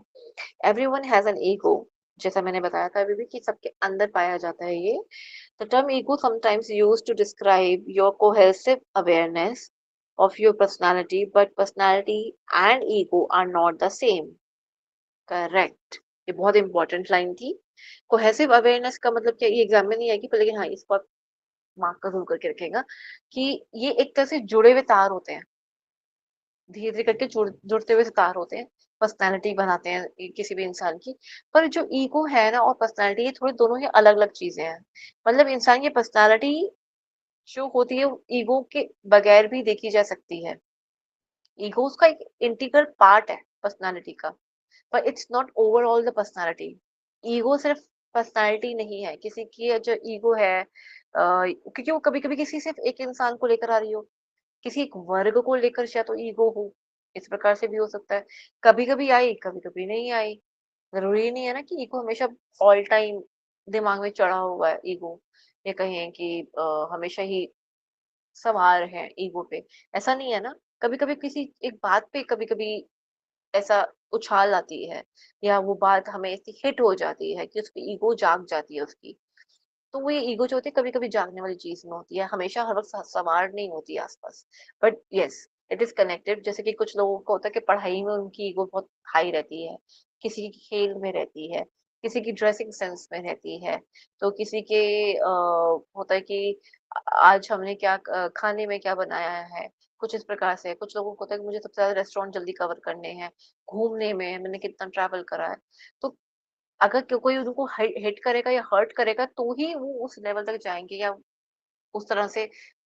एवरीवन हैज़ एन ईगो, जैसा मैंने बताया था अभी भी कि सबके अंदर पाया जाता है ये। The term ego sometimes used to describe your cohesive awareness of your personality, but personality and ego are not the same. Correct. ये बहुत इंपॉर्टेंट लाइन थी। कोहेसिव अवेयरनेस का मतलब क्या, ये एग्ज़ाम में नहीं आएगी पर लेकिन हाँ, इसको आप मार्क का ज़रूर करके रखिएगा कि ये एक तरह से जुड़े हुए तार होते हैं। धीरे-धीरे करके जुड़ते हुए तार होते हैं, पर्सनैलिटी बनाते हैं किसी भी इंसान की। पर जो ईगो है ना और पर्सनैलिटी ये थोड़ी दोनों ही अलग-अलग चीज़ें हैं। मतलब इंसान की पर्सनैलिटी जो होती है वो ईगो के बगैर भी देखी जा सकती है। ईगो उसका एक इंटीग्रल पार्ट है पर्सनैलिटी का, पर it's not overall the personality. Ego सिर्फ पर्सनैलिटी नहीं है, किसी की जो ईगो है क्योंकि वो कभी-कभी किसी सिर्फ एक इंसान को लेकर आ रही हो, किसी एक वर्ग को लेकर शायद तो ईगो हो, इस प्रकार से भी हो सकता है। कभी-कभी आई, कभी-कभी नहीं आई। ज़रूरी नहीं है ना कि ईगो हमेशा ऑल टाइम दिमाग में चढ़ा हुआ है ईगो। ये कहें कि हमेशा ही सवार है ईगो पे, ऐसा नहीं है ना। कभी-कभी किसी एक बात पे कभी-कभी ऐसा उछाल आती है या वो बात हमें ऐसी हिट हो जाती है कि उसकी ईगो जाग जाती है उसकी। तो वो ये ईगो जो होती है कभी-कभी जागने वाली चीज़ में होती है, हमेशा हर वक़्त सवार नहीं होती है आस-पास। But yes, it is connected. जैसे कि कुछ लोगों को होता है कि पढ़ाई में उनकी ईगो बहुत हाई रहती है, किसी की खेल में रहती है, किसी की ड्रेसिंग सेंस में रहती है, तो किसी के होता है कि आज हमने क्या खाने में क्या बनाया है, कुछ इस प्रकार से। कुछ लोगों को होता है कि मुझे सबसे ज़्यादा रेस्टोरेंट जल्दी कवर करने हैं, घूमने में मैंने कितना ट्रैवल करा है। तो अगर कोई उनको हिट करेगा या हर्ट करेगा तो ही वो उस लेवल तक जाएँगे या उस तरह से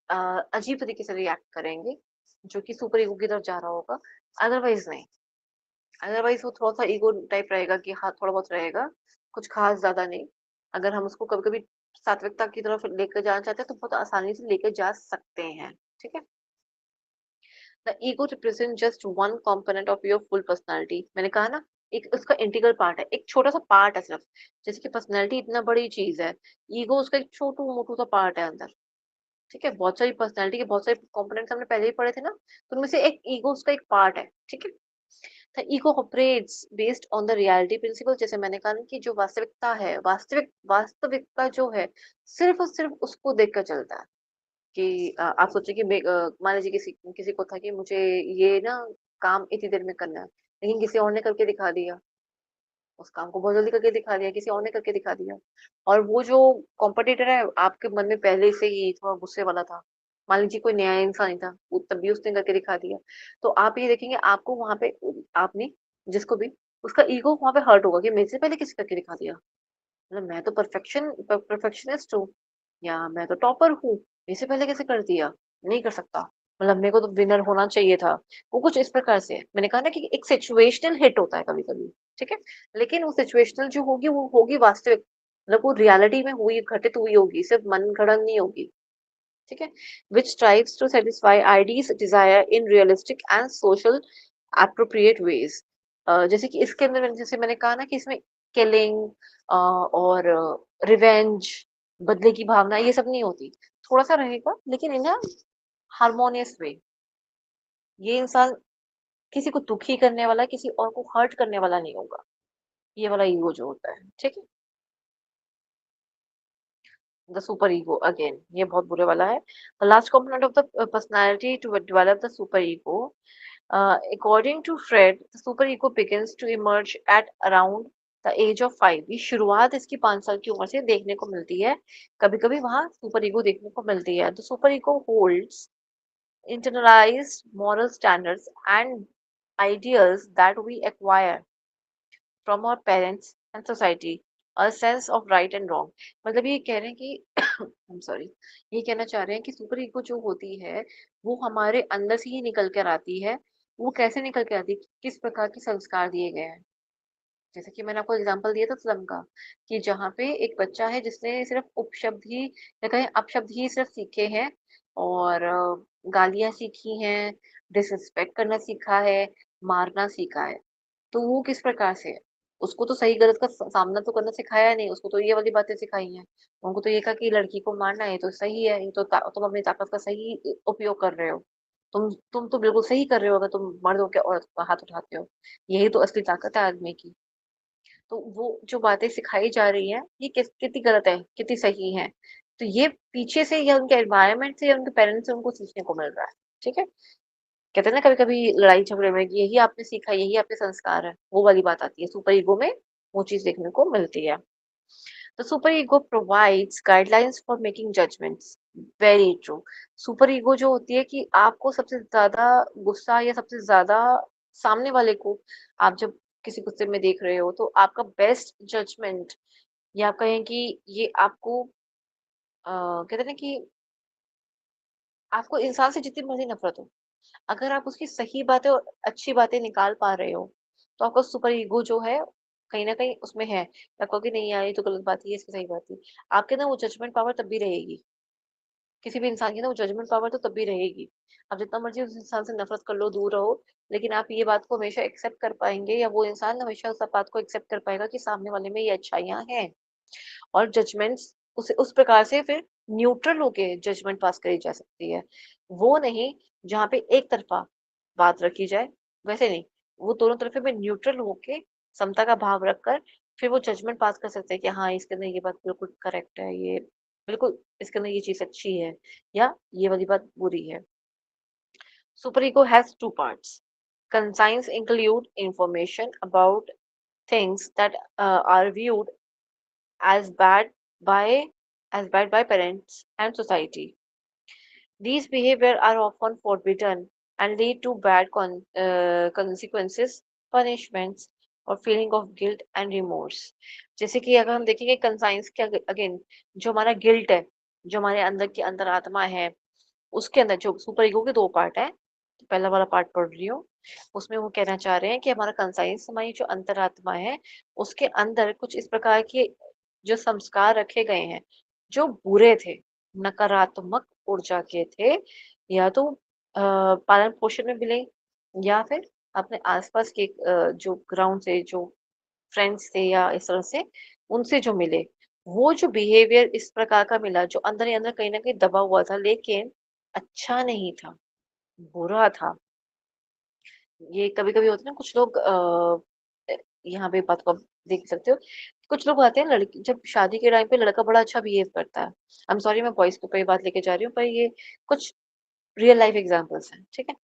अ, अजीब तरीके से रिएक्ट करेंगे, जो कि सुपर ईगो की तरफ जा रहा होगा, अदरवाइज़ नहीं। अदरवाइज़ वो थोड़ा-सा ईगो टाइप रहेगा कि हाँ, थोड़ा बहुत रहेगा, कुछ ख़ास ज़्यादा नहीं। अगर हम उसको कभी-कभी सात्विकता की तरफ लेकर जाना चाहते हैं तो बहुत आसानी से लेके जा सकते हैं, ठीक है? The ego represent just one component of your full personality. मैंने कहा ना, एक उसका इंटीग्रल पार्ट है, एक छोटा सा पार्ट है सिर्फ। जैसे कि पर्सनैलिटी इतना बड़ी चीज है, ईगो उसका एक छोटू मोटू सा पार्ट है अंदर। ठीक है, बहुत सारी पर्सनैलिटी के बहुत सारे कंपोनेंट्स हमने पहले ही पढ़े थे ना, तो उनमें से एक ईगो उसका एक पार्ट है। ठीक है, the ego operates based on the reality principle. जैसे मैंने कहा ना कि जो वास्तविकता है, वास्तविकता जो है, सिर्फ और सिर्फ उसको देखकर चलता है। कि आप सोचिए कि मान लीजिए किसी किसी को था कि मुझे ये ना काम इतनी देर में करना है, लेकिन किसी और ने करके दिखा दिया। उस काम को बहुत जल्दी करके दिखा दिया, किसी और ने करके दिखा दिया। और वो जो कॉम्पिटिटर है, आपके मन में पहले से ही थोड़ा गुस्से वाला था। मान लीजिए कोई नया इंसान ही था, वो तब भी उसने करके दिखा दिया। तो आप ये देखेंगे आपको वहाँ पे आपने जिसको भी उसका ईगो वहाँ पे हर्ट होगा कि मेरे से पहले किसी करके दिखा दिया। मतलब मैं तो परफेक्शनिस्ट हूँ या मैं तो टॉपर हूँ, मेरे से पहले कैसे कर दिया? नहीं कर सकता। मतलब मेरे को तो विनर होना चाहिए था। वो कुछ इस प्रकार से है। मैंने कहा ना कि एक सिचुएशनल हिट होता है कभी-कभी, ठीक है? लेकिन वो सिचुएशनल जो होगी वो होगी वास्तविक। मतलब वो रियलिटी में हुई घटित हुई होगी, सिर्फ मनगढ़ंत नहीं होगी, ठीक है? Which strives to satisfy ideas desire in realistic and social appropriate ways। जैसे कि इसके अंदर जैसे मैंने कहा ना कि इसमें किलिंग और रिवेंज, बदले की भावना ये सब नहीं होती। थोड़ा-सा रहेगा लेकिन इन अ हार्मोनियस वे। ये इंसान किसी को दुखी करने वाला, किसी और को हर्ट करने वाला नहीं होगा। ये वाला ईगो जो होता है, ठीक है? द सुपर ईगो अगेन ये बहुत बुरे वाला है। The last component of the personality to develop the superego. According to Fred, the super ego begins to emerge at around the age of 5। ये शुरुआत इसकी 5 साल की उम्र से देखने को मिलती है। कभी-कभी वहाँ सुपर ईगो देखने को मिलती है। The super ego holds internalized moral standards and ideals that we acquire from our parents and society, a sense of right and wrong। मतलब ये कह रहे हैं कि I'm sorry, ये कहना चाह रहे हैं कि सुपर ईगो जो होती है, वो हमारे अंदर से ही निकल कर आती है। वो कैसे निकल के आती है? किस प्रकार के संस्कार दिए गए हैं। जैसे कि मैंने आपको एग्ज़ाम्पल दिया था स्लम का, कि जहाँ पे एक बच्चा है जिसने सिर्फ़ उपशब्द ही या कहें अपशब्द ही सिर्फ़ सीखे हैं और गालियाँ सीखी हैं, डिसरिस्पेक्ट करना सीखा है, मारना सीखा है। तो वो किस प्रकार से है? उसको तो सही-गलत का सामना तो करना सिखाया नहीं, उसको तो ये वाली बातें सिखाई हैं। उनको तो ये कहा कि लड़की को मारना है, ये तो सही है, ये तो तुम अपनी ताकत का सही उपयोग कर रहे हो। तुम तो बिल्कुल सही कर रहे हो अगर तुम मर्द होके औरत पे हाथ उठाते हो। यही तो असली ताकत है आदमी की। तो वो जो बातें सिखाई जा रही हैं, ये कितनी गलत है, कितनी सही हैं। तो ये पीछे से या उनके एनवायरनमेंट से या उनके पेरेंट्स से उनको सीखने को मिल रहा है, ठीक है? कहते हैं ना कभी-कभी लड़ाई झगड़े में कि यही आपने सीखा, यही आपके संस्कार है, वो वाली बात आती है। सुपर ईगो में वो चीज़ देखने को मिलती है। The super ego provides guidelines for making judgments। Very true. Super ego जो होती है कि आपको सबसे ज़्यादा गुस्सा या सबसे ज़्यादा सामने वाले को आप जब किसी गुस्से में देख रहे हो, तो आपका बेस्ट जजमेंट या आप कहें कि ये आपको कहते हैं ना कि आपको इंसान से जितनी मर्ज़ी नफ़रत हो, अगर आप उसकी सही बातें और अच्छी बातें निकाल पा रहे हो, तो आपका सुपर ईगो जो है, कहीं न कहीं उसमें है। आप कहोगे नहीं यार ये तो गलत बात है, ये इसकी सही बात थी। आपके अंदर वो जजमेंट पावर तब भी रहेगी। किसी भी इंसान की ना वो जजमेंट पावर तो तब भी रहेगी। आप जितना मर्ज़ी उस इंसान से नफ़रत कर लो, दूर रहो, लेकिन आप ये बात को हमेशा एक्सेप्ट कर पाएँगे या वो इंसान हमेशा उस बात को एक्सेप्ट कर पाएगा कि सामने वाले में ये अच्छाइयाँ हैं। और जजमेंट्स उस प्रकार से फिर न्यूट्रल होके जजमेंट पास करी जा सकती है। वो नहीं जहाँ पे एक तरफ़ा बात रखी जाए, वैसे नहीं। वो दोनों तरफ़े में न्यूट्रल होके समता का भाव रखकर फिर वो जजमेंट पास कर सकते हैं कि हाँ, इसके अंदर ये बात बिल्कुल करेक्ट है, ये बिल्कुल इसके अंदर ये चीज़ अच्छी है या ये वाली बात बुरी है। Super ego has two parts. Conscience include information about things that are viewed as by bad by parents and society. These behavior are often forbidden and lead to bad consequences, punishments और feeling of guilt and remorse. जैसे कि अगर हम देखेंगे conscience के अगेन जो हमारा guilt है, जो हमारे अंदर की अंतरात्मा है, उसके अंदर जो सुपर ईगो के 2 पार्ट हैं। तो पहला वाला पार्ट पढ़ रही हूँ। उसमें वो कहना चाह रहे हैं कि हमारा कंसाइंस हमारी जो अंतरात्मा है, उसके अंदर कुछ इस प्रकार के जो संस्कार रखे गए हैं, जो बुरे थे, नकारात्मक ऊर्जा के थे या तो पालन-पोषण में मिले या फिर अपने आस-पास के जो ग्राउंड से जो फ्रेंड्स थे या इस तरह से उनसे जो मिले, वो जो बिहेवियर इस प्रकार का मिला जो अंदर ही अंदर कहीं न कहीं दबा हुआ था लेकिन अच्छा नहीं था, बुरा था। ये कभी-कभी होता है ना कुछ लोग यहाँ पे बात को आप देख सकते हो। कुछ लोग आते हैं लड़की जब शादी के टाइम पे लड़का बड़ा अच्छा बिहेव करता है। आई एम सॉरी मैं बॉयज़ के ऊपर ये बात लेके जा रही हूँ पर ये कुछ रियल लाइफ एग्ज़ाम्पल्स हैं, ठीक है?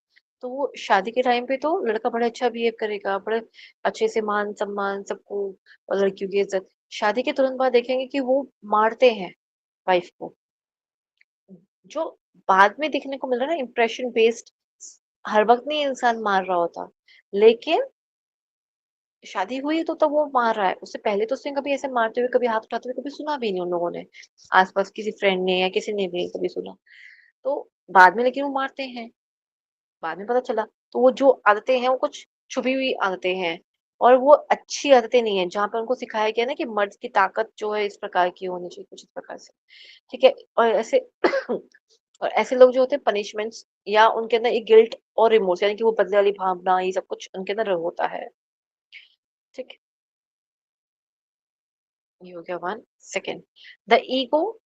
तो वो शादी के टाइम पे तो लड़का बड़ा अच्छा बिहेव करेगा, बड़े अच्छे से मान-सम्मान सबको और लड़कियों की इज़्ज़त। शादी के तुरंत बाद देखेंगे कि वो मारते हैं वाइफ़ को। जो बाद में देखने को मिल रहा है ना इम्प्रेशन बेस्ड हर वक़्त नहीं इंसान मार रहा होता। लेकिन शादी हुई तो तब वो मार रहा है। उससे पहले तो उसने कभी ऐसे मारते हुए, कभी हाथ उठाते हुए कभी सुना भी नहीं उन लोगों ने। आस-पास किसी फ्रेंड ने या किसी ने भी कभी सुना। तो बाद में लेकिन वो मारते हैं। बाद में पता चला। तो वो जो आदतें हैं वो कुछ छुपी हुई आदतें हैं और वो अच्छी आदतें नहीं है। जहाँ पे उनको सिखाया गया है ना कि मर्द की ताकत जो है इस प्रकार की होनी चाहिए, कुछ इस प्रकार से। ठीक है? और ऐसे और ऐसे लोग जो होते हैं पनिशमेंट्स या उनके अंदर एक गिल्ट और रिमोर्स यानी कि वो बदले वाली भावना ये सब कुछ उनके अंदर होता है। ठीक है? ये हो गया 1 second the ego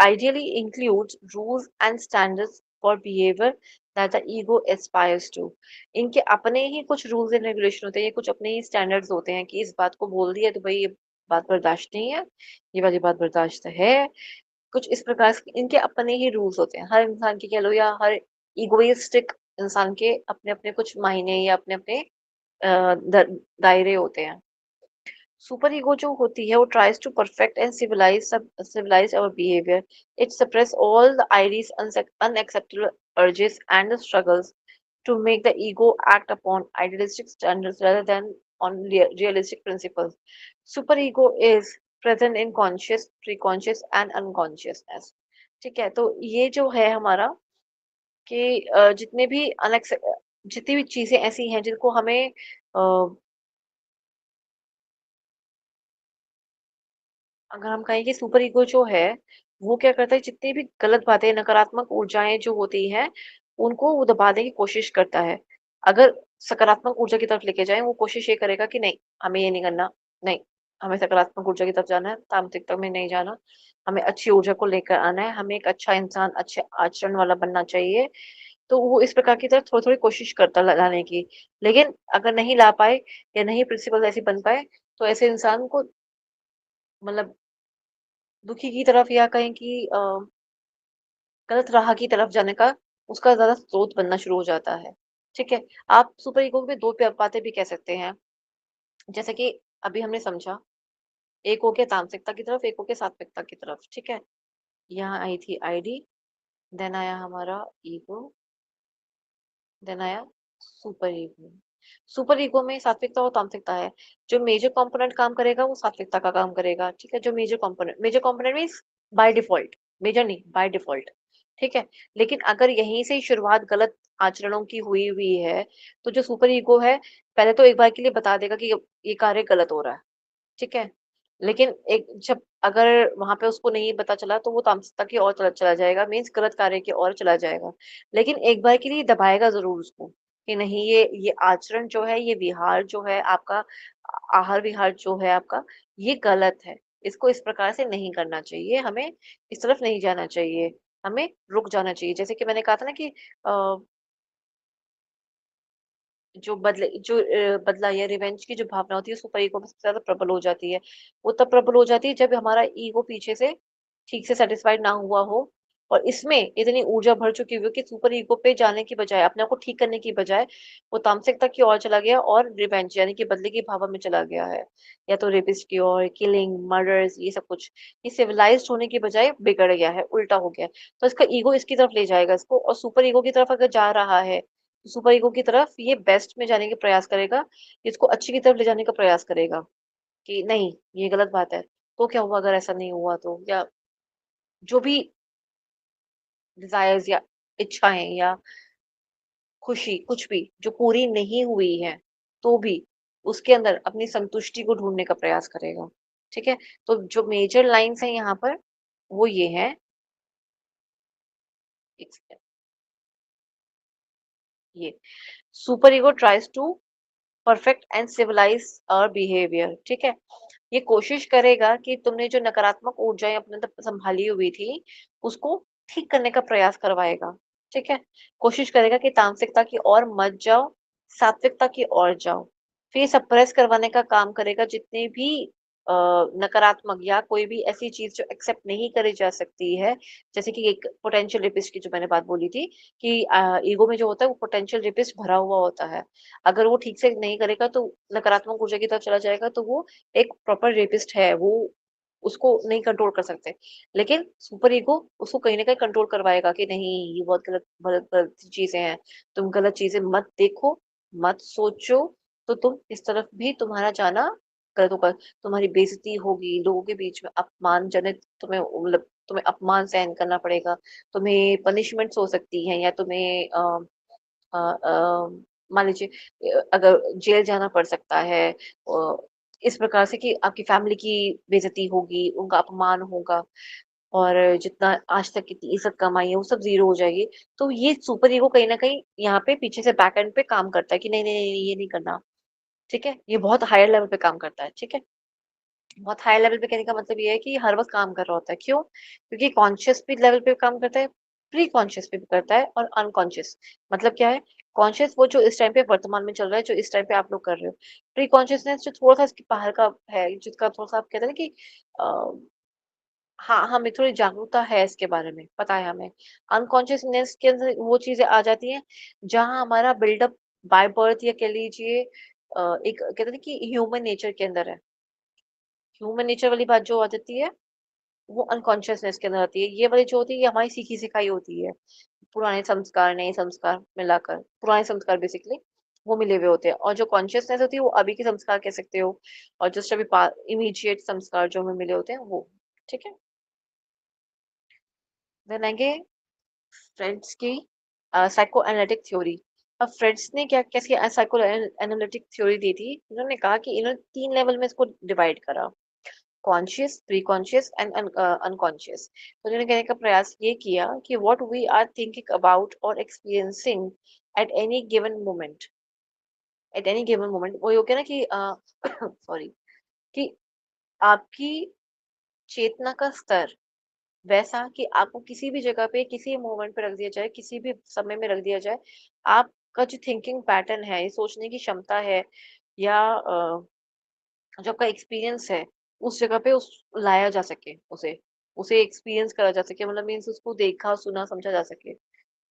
ideally includes rules and standards for behavior that the ego aspires to इनके अपने ही कुछ रूल्स एंड रेगुलेशन होते हैं ये कुछ अपने ही स्टैंडर्ड्स होते हैं कि इस बात को बोल दिया तो भाई ये बात बर्दाश्त नहीं है ये वाली बात बर्दाश्त है कुछ इस प्रकार से इनके अपने ही रूल्स होते हैं हर इंसान के कह लो या हर इगोइस्टिक इंसान के अपने अपने कुछ मायने या अपने अपने दायरे होते हैं सुपर ईगो जो होती है वो tries to perfect and civilize our behavior. It suppress all the ID's unacceptable urges and the struggles to make the ego act upon idealistic standards rather than on realistic principles. Super ego is present in conscious, preconscious and unconsciousness. ठीक है तो ये जो है हमारा कि जितने भी जितनी भी चीजें ऐसी हैं जिनको हमें अगर हम कहें कि सुपर ईगो जो है, वो क्या करता है जितनी भी गलत बातें, नकारात्मक ऊर्जाएँ जो होती हैं, उनको वो दबाने की कोशिश करता है। अगर सकारात्मक ऊर्जा की तरफ लेके जाएँ, वो कोशिश ये करेगा कि नहीं, हमें ये नहीं करना, नहीं, हमें सकारात्मक ऊर्जा की तरफ जाना है, तामसिकता में नहीं जाना। हमें अच्छी ऊर्जा को लेकर आना है, हमें एक अच्छा इंसान, अच्छे आचरण वाला बनना चाहिए। तो वो इस प्रकार की तरफ थोड़ी-थोड़ी कोशिश करता लाने की। लेकिन अगर नहीं ला पाए या नहीं प्रिंसिपल ऐसी बन पाए, तो ऐसे इंसान को मतलब दुखी की तरफ या कहें कि गलत राह की तरफ जाने का उसका ज़्यादा स्रोत बनना शुरू हो जाता है। ठीक है? आप सुपर ईगो में 2 बातें भी कह सकते हैं। जैसे कि अभी हमने समझा, एक हो गया तामसिकता की तरफ, एक हो गया सात्विकता की तरफ। ठीक है? यहाँ आई थी आईडी, देन आया हमारा ईगो, देन आया सुपर ईगो। सुपर ईगो में सात्विकता और तामसिकता है। जो मेजर कंपोनेंट काम करेगा वो सात्विकता का काम करेगा, ठीक है। जो major component means by default, major नहीं बाय डिफॉल्ट, ठीक है। लेकिन अगर यहीं से ही शुरुआत गलत आचरणों की हुई हुई है, तो जो सुपर ईगो है पहले तो एक बार के लिए बता देगा कि ये कार्य गलत हो रहा है, ठीक है। लेकिन एक जब अगर वहां पे उसको नहीं पता चला तो वो तामसिकता की ओर चला चला जाएगा, मीन्स गलत कार्य की ओर चला जाएगा। लेकिन एक बार के लिए दबाएगा जरूर उसको कि नहीं, ये आचरण जो है, ये विहार जो है आपका, आहार विहार जो है आपका, ये गलत है। इसको इस प्रकार से नहीं करना चाहिए, हमें इस तरफ नहीं जाना चाहिए, हमें रुक जाना चाहिए। जैसे कि मैंने कहा था ना कि बदला या रिवेंज की जो भावना होती है सुपर ईगो में सबसे ज्यादा प्रबल हो जाती है। वो तब प्रबल हो जाती है जब हमारा ईगो पीछे से ठीक से सेटिस्फाइड ना हुआ हो, और इसमें इतनी ऊर्जा भर चुकी हुई हो कि सुपर ईगो पे जाने की बजाय, अपने आप को ठीक करने की बजाय, वो तामसिकता की ओर चला गया और रिवेंज यानी कि बदले की भावना में चला गया है। या तो रेपिस्ट की ओर, किलिंग, मर्डर्स, ये सब कुछ। ये सिविलाइज्ड होने की बजाय बिगड़ गया है, उल्टा हो गया है। तो इसका ईगो इसकी तरफ ले जाएगा इसको, और सुपर ईगो की तरफ अगर जा रहा है, सुपर ईगो की तरफ ये बेस्ट में जाने का प्रयास करेगा, इसको अच्छी की तरफ ले जाने का प्रयास करेगा कि नहीं, ये गलत बात है। तो क्या हुआ अगर ऐसा नहीं हुआ तो, या जो भी डिजायर्स या इच्छाएं या खुशी कुछ भी जो पूरी नहीं हुई है, तो भी उसके अंदर अपनी संतुष्टि को ढूंढने का प्रयास करेगा, ठीक है। तो जो मेजर लाइंस है यहाँ पर वो ये है। एक सेकंड, ये superego tries to perfect and civilise our behaviour, ठीक है। ये कोशिश करेगा कि तुमने जो नकारात्मक ऊर्जाएं अपने अंदर संभाली हुई थी, उसको ठीक करने का प्रयास करवाएगा, ठीक है। कोशिश करेगा कि तामसिकता की ओर मत जाओ, सात्विकता की ओर जाओ। फिर सप्रेस करवाने का काम करेगा जितने भी नकारात्मक या कोई भी ऐसी चीज जो एक्सेप्ट नहीं करी जा सकती है। जैसे कि एक पोटेंशियल रेपिस्ट की जो मैंने बात बोली थी कि ईगो में जो होता है वो पोटेंशियल रेपिस्ट भरा हुआ होता है। अगर वो ठीक से नहीं करेगा तो नकारात्मक ऊर्जा की तरफ चला जाएगा, तो वो एक प्रॉपर रेपिस्ट है, वो उसको नहीं कंट्रोल कर सकते। लेकिन सुपर ईगो उसको कहीं ना कहीं कंट्रोल करवाएगा कि नहीं, ये बहुत गलत गलत गलत चीजें हैं, तुम गलत चीजें मत देखो, मत सोचो, तो तुम इस तरफ भी तुम्हारा जाना गलत होगा। तुम्हारी बेइज्जती होगी, लोगों के बीच में अपमानजनक, तुम्हें मतलब तुम्हें अपमान सहन करना पड़ेगा, तुम्हें पनिशमेंट्स हो सकती हैं, या तुम्हें मान लीजिए अगर जेल जाना पड़ सकता है, इस प्रकार से कि आपकी फैमिली की बेइज्जती होगी, उनका अपमान होगा, और जितना आज तक की इज्जत कमाई है वो सब जीरो हो जाएगी। तो ये सुपर ईगो कहीं ना कहीं यहाँ पे पीछे से बैक एंड पे काम करता है कि नहीं नहीं नहीं, ये नहीं करना, ठीक है। ये बहुत हायर लेवल पे काम करता है, ठीक है। बहुत हाई लेवल पे कहने का मतलब ये है कि हर वक्त काम कर रहा होता है। क्यों? क्योंकि कॉन्शियस भी लेवल पे काम करता है, प्री कॉन्शियस पे भी करता है, और अनकॉन्शियस। मतलब क्या है? कॉन्शियस वो जो इस टाइम पे वर्तमान में चल रहा है, जो इस टाइम पे आप लोग कर रहे हो। प्री कॉन्शियसनेस जो थोड़ा सा इसके बाहर का है, जिसका थोड़ा सा आप कहते हैं ना कि हाँ, हमें थोड़ी जागरूकता है इसके बारे में, पता है हमें। अनकॉन्शियसनेस के अंदर वो चीजें आ जाती हैं जहाँ हमारा बिल्डअप बाय बर्थ, या कह लीजिए एक कहते हैं ना कि ह्यूमन नेचर के अंदर है। ह्यूमन नेचर वाली बात जो आ जाती है, वो अनकॉन्शियसनेस के अंदर आती है। ये वाली जो होती है, ये हमारी सीखी सिखाई होती है। पुराने संस्कार, नए संस्कार मिलाकर, पुराने संस्कार बेसिकली वो मिले हुए होते हैं। और जो कॉन्शियसनेस होती है वो अभी के संस्कार कह सकते हो, और जस्ट अभी इमीडिएट संस्कार जो हमें मिले होते हैं वो, ठीक है। देन आगे फ्रेंड्स की साइको एनालिटिक थ्योरी। अब फ्रेंड्स ने क्या कैसी साइको एनालिटिक थ्योरी दी थी, उन्होंने कहा कि इन्होंने 3 लेवल में इसको डिवाइड करा: conscious, pre conscious and unconscious. तो उन्होंने कहने का प्रयास ये किया कि what we are thinking about और experiencing at any given moment, at any given moment, वो हो गया ना कि सॉरी, कि आपकी चेतना का स्तर वैसा कि आपको किसी भी जगह पे, किसी मोमेंट पे रख दिया जाए, किसी भी समय में रख दिया जाए, आपका जो थिंकिंग पैटर्न है, ये सोचने की क्षमता है, या जो आपका एक्सपीरियंस है, उस जगह पे उस लाया जा सके, उसे उसे एक्सपीरियंस करा जा सके, मतलब मीन्स उसको देखा सुना समझा जा सके,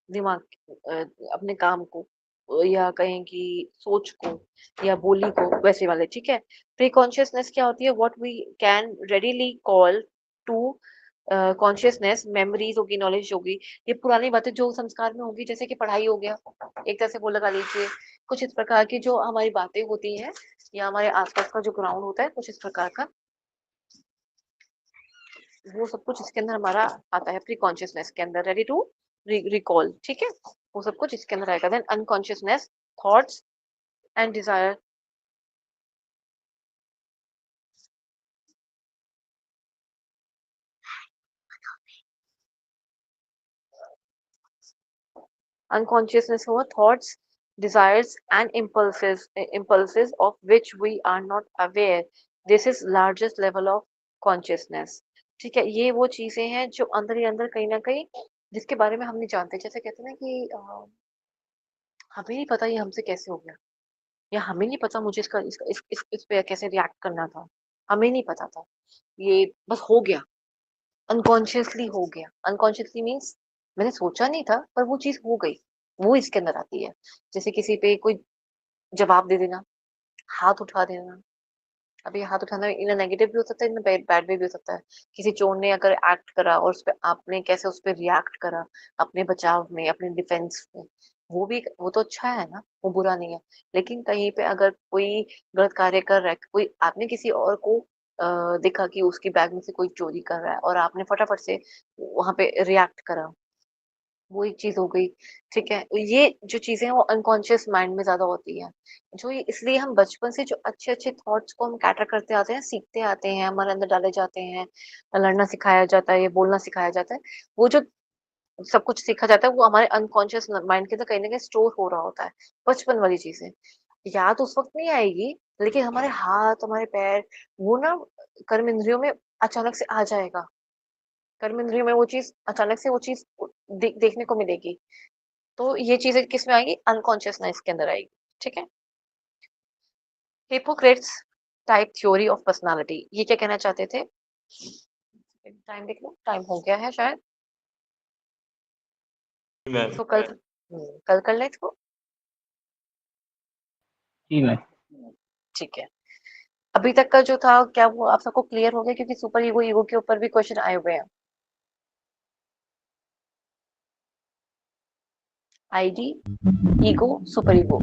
दिमाग अ, अपने काम को, या कहें कि सोच को, या बोली को, वैसे वाले, ठीक है। प्री कॉन्शियसनेस क्या होती है? What we can readily call to consciousness, memories होगी, नॉलेज होगी, ये पुरानी बातें जो संस्कार में होगी, जैसे कि पढ़ाई हो गया, एक तरह से वो लगा लीजिए, कुछ इस प्रकार की जो हमारी बातें होती हैं या हमारे आसपास का जो ग्राउंड होता है, कुछ इस प्रकार का, वो सब कुछ इसके अंदर हमारा आता है प्री कॉन्शियसनेस के अंदर, रेडी टू रिकॉल, ठीक है, वो सब कुछ इसके अंदर आएगा। Then unconsciousness, thoughts and desire, unconsciousness हुआ thoughts, desires and impulses of which we are not aware. This is largest level of consciousness. ठीक है, ये वो चीजें हैं जो अंदर ही अंदर कहीं ना कहीं जिसके बारे में हम नहीं जानते। जैसे कहते हैं ना कि हमें नहीं पता ये हमसे कैसे हो गया, या हमें नहीं पता मुझे इस पे कैसे रिएक्ट करना था, हमें नहीं पता था, ये बस हो गया, अनकॉन्शियसली हो गया। अनकॉन्शियसली मीन्स मैंने सोचा नहीं था पर वो चीज हो गई, वो इसके अंदर आती है। जैसे किसी पे कोई जवाब दे देना, हाथ उठा देना। अभी हाथ उठाना इन नेगेटिव भी हो सकता है, इन बैड भी हो सकता है। किसी चोर ने अगर एक्ट करा और उस पे आपने कैसे उस पे रिएक्ट करा, अपने बचाव में, अपने डिफेंस में, वो तो अच्छा है ना, वो बुरा नहीं है। लेकिन कहीं पे अगर कोई गलत कार्य कर रहा है, कोई आपने किसी और को देखा कि उसकी बैग में से कोई चोरी कर रहा है और आपने फटाफट से वहां पे रिएक्ट करा, वो एक चीज हो गई। ठीक है, ये जो चीजें हैं वो अनकॉन्शियस माइंड में ज्यादा होती है, इसलिए हम बचपन से जो अच्छे अच्छे थॉट्स को हम कैटर करते आते हैं, सीखते आते हैं, हमारे अंदर डाले जाते हैं, लड़ना सिखाया जाता है, ये बोलना सिखाया जाता है, वो जो सब कुछ सीखा जाता है वो हमारे अनकॉन्शियस माइंड के अंदर कहीं ना कहीं स्टोर हो रहा होता है। बचपन वाली चीजें याद उस वक्त नहीं आएगी, लेकिन हमारे हाथ, हमारे पैर, वो ना कर्म इंद्रियों में अचानक से आ जाएगा। कर्म इंद्रियों में वो चीज अचानक से वो चीज देखने को मिलेगी। तो ये चीजें किस में आएगी, अनकॉन्शियसनेस के अंदर आएगी। ठीक है, Hippocrates type theory of personality, ये क्या कहना चाहते थे? टाइम देख लो, टाइम हो गया है शायद, मैम। इसको कल कल कर ले इसको। जी मैम। ठीक है, अभी तक का जो था क्या वो आप सबको क्लियर हो गया? क्योंकि सुपर ईगो, ईगो के ऊपर भी क्वेश्चन आए हुए हैं। ID, ego, super ego,